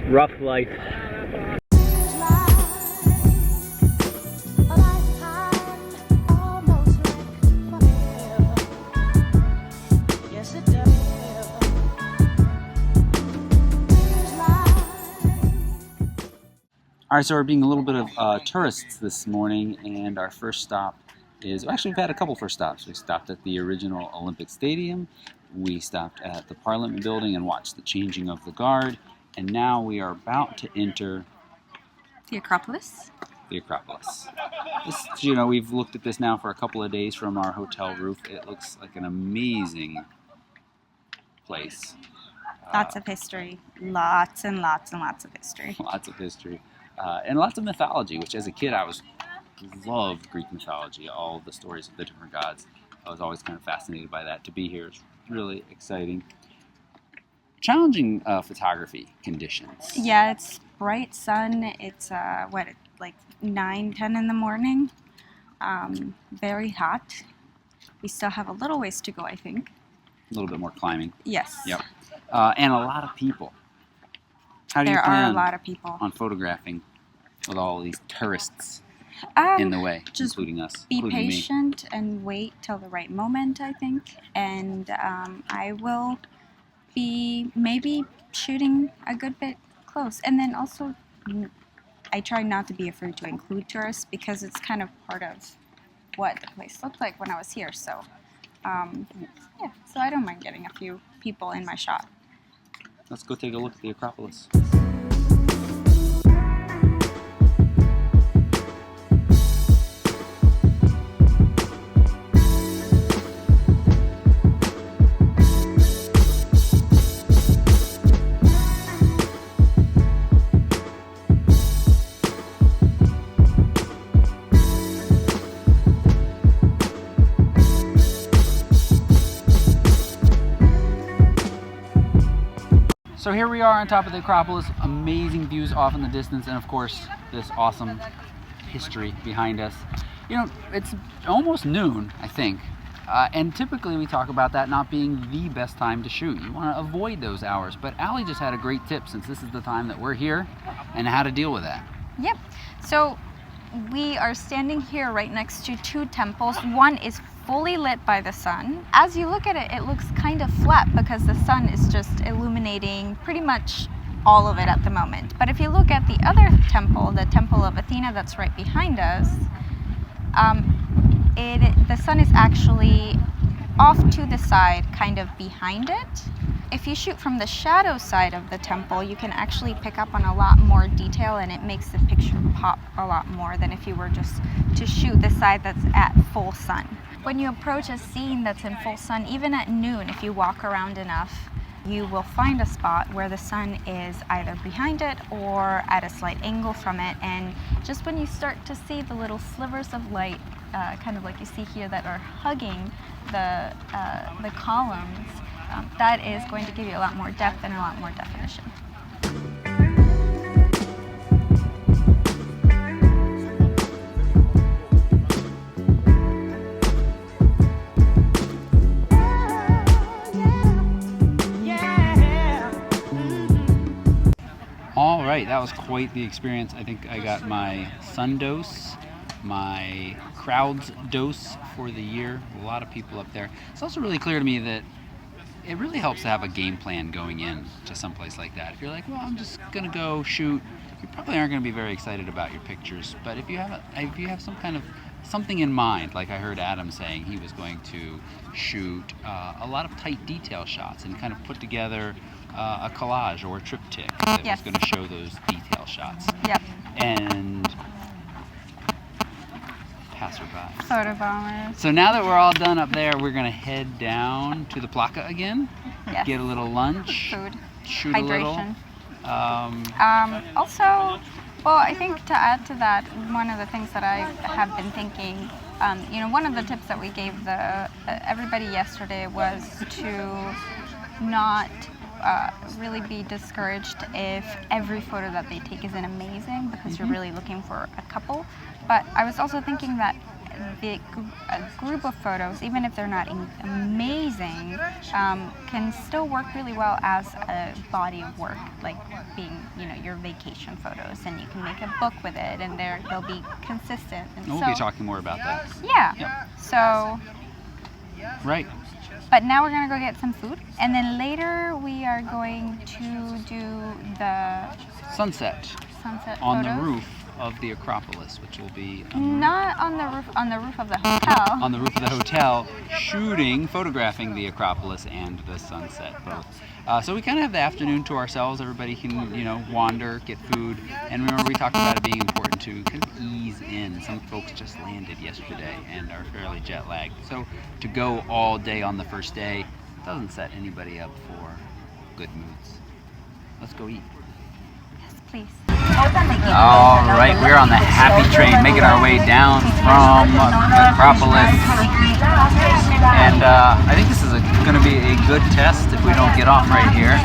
Rough life. All right, so we're being a little bit of tourists this morning, and our first stop is, actually we've had a couple first stops. We stopped at the original Olympic Stadium, we stopped at the Parliament building and watched the changing of the guard, and now we are about to enter the Acropolis. The Acropolis. This, you know, we've looked at this now for a couple of days from our hotel roof. It looks like an amazing place. Lots of history. Lots and lots and lots of history. Lots of history. And lots of mythology, which as a kid I loved Greek mythology, all the stories of the different gods. I was always kind of fascinated by that. To be here is really exciting. Challenging photography conditions. Yeah, it's bright sun. It's like 9, 10 in the morning. Very hot. We still have a little ways to go, I think. A little bit more climbing. Yes. Yep. And a lot of people. How do you There plan are a lot of people on photographing with all these tourists in the way, just including us? Be including patient me. and wait till the right moment, I think. And I will be maybe shooting a good bit close. And then also, I try not to be afraid to include tourists because it's kind of part of what the place looked like when I was here. So, yeah, so I don't mind getting a few people in my shot. Let's go take a look at the Acropolis. So here we are on top of the Acropolis, amazing views off in the distance, and of course, this awesome history behind us. You know, it's almost noon, I think, and typically we talk about that not being the best time to shoot. You want to avoid those hours, but Allie just had a great tip since this is the time that we're here, and how to deal with that. Yep, so we are standing here right next to 2 temples. One is fully lit by the sun. As you look at it, it looks kind of flat because the sun is just illuminating pretty much all of it at the moment. But if you look at the other temple, the temple of Athena that's right behind us, the sun is actually off to the side, kind of behind it. If you shoot from the shadow side of the temple, you can actually pick up on a lot more detail, and it makes the picture pop a lot more than if you were just to shoot the side that's at full sun. When you approach a scene that's in full sun, even at noon, if you walk around enough, you will find a spot where the sun is either behind it or at a slight angle from it. And just when you start to see the little slivers of light, kind of like you see here, that are hugging the columns, that is going to give you a lot more depth and a lot more definition. All right, that was quite the experience. I think I got my sun dose, my crowds dose for the year. A lot of people up there. It's also really clear to me that it really helps to have a game plan going in to someplace like that. If you're like, well, I'm just gonna go shoot, you probably aren't gonna be very excited about your pictures. But if you have some kind of something in mind, like I heard Adam saying he was going to shoot a lot of tight detail shots and kind of put together a collage or a triptych that was going to show those detail shots. Yep. And passerbys. Photo bombers. So now that we're all done up there, we're going to head down to the Placa again. Yes. Get a little lunch. Food. Shoot Hydration. a little. Also, well, I think to add to that, one of the things that I have been thinking You know, one of the tips that we gave everybody yesterday was to not really be discouraged if every photo that they take isn't amazing, because you're really looking for a couple. But I was also thinking that a group of photos, even if they're not amazing, can still work really well as a body of work, like being, you know, your vacation photos, and you can make a book with it, and they'll be consistent. And we'll be talking more about that. Yeah. Yep. So. Right. But now we're gonna go get some food, and then later we are going to do the sunset photos. On the roof of the Acropolis, which will be not on the roof of the hotel. On the roof of the hotel, photographing the Acropolis and the sunset both. So we kind of have the afternoon to ourselves. Everybody can, you know, wander, get food, and remember we talked about it being important to kind of ease in. Some folks just landed yesterday and are fairly jet lagged, so to go all day on the first day doesn't set anybody up for good moods. Let's go eat. Yes, please. All right, we're on the happy train, making our way down from Acropolis, and I think this is going to be a good test if we don't get off right here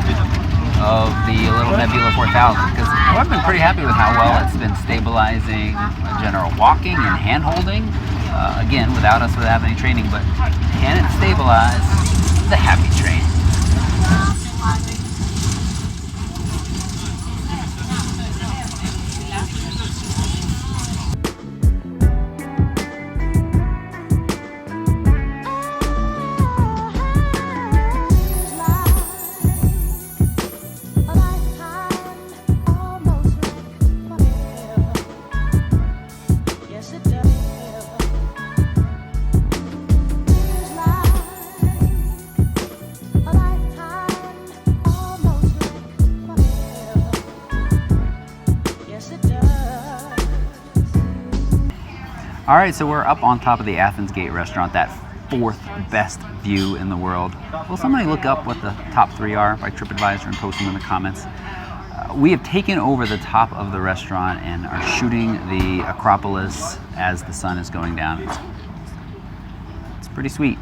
of the little Nebula 4000, because I've been pretty happy with how well it's been stabilizing general walking and hand holding. Again, without us having any training, but can it stabilize the happy train? All right, so we're up on top of the Athens Gate restaurant, that 4th best view in the world. Will somebody look up what the top 3 are by TripAdvisor and post them in the comments? We have taken over the top of the restaurant and are shooting the Acropolis as the sun is going down. It's pretty sweet.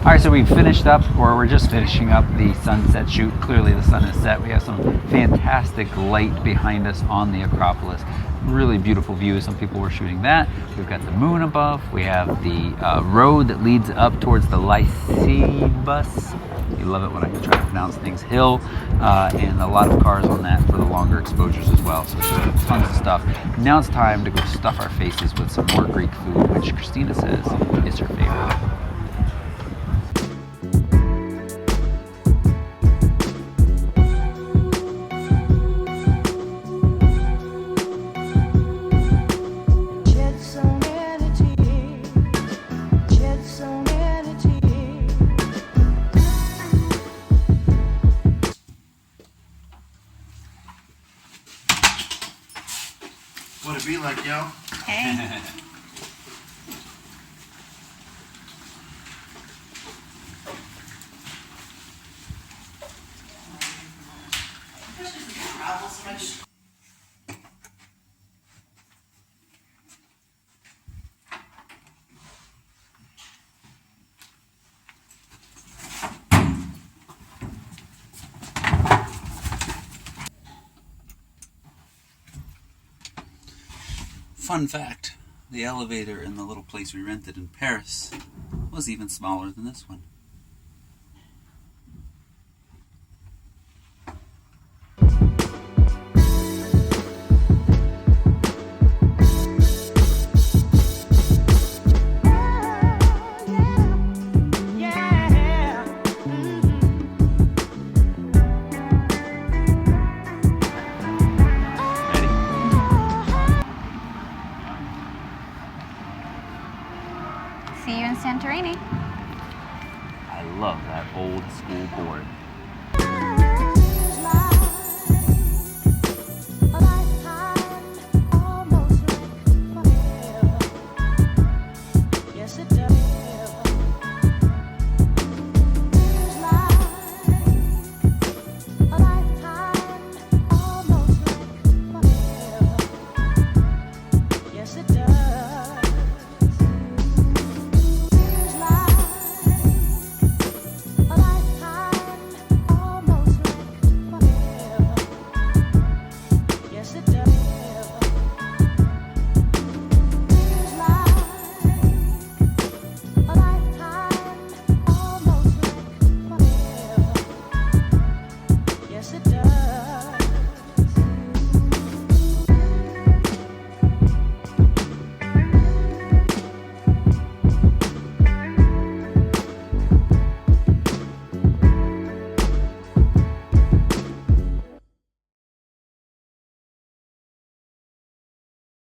All right, so we've finished up, or we're just finishing up the sunset shoot. Clearly the sun is set. We have some fantastic light behind us on the Acropolis. Really beautiful view. Some people were shooting that. We've got the moon above. We have the road that leads up towards the Lycebus. You love it when I can try to pronounce things. Hill, and a lot of cars on that for the longer exposures as well. So it's tons of stuff. Now it's time to go stuff our faces with some more Greek food, which Christina says is her favorite. What it be like, yo? Hey. Fun fact, the elevator in the little place we rented in Paris was even smaller than this one. See you in Santorini. I love that old school board. Yes, it does.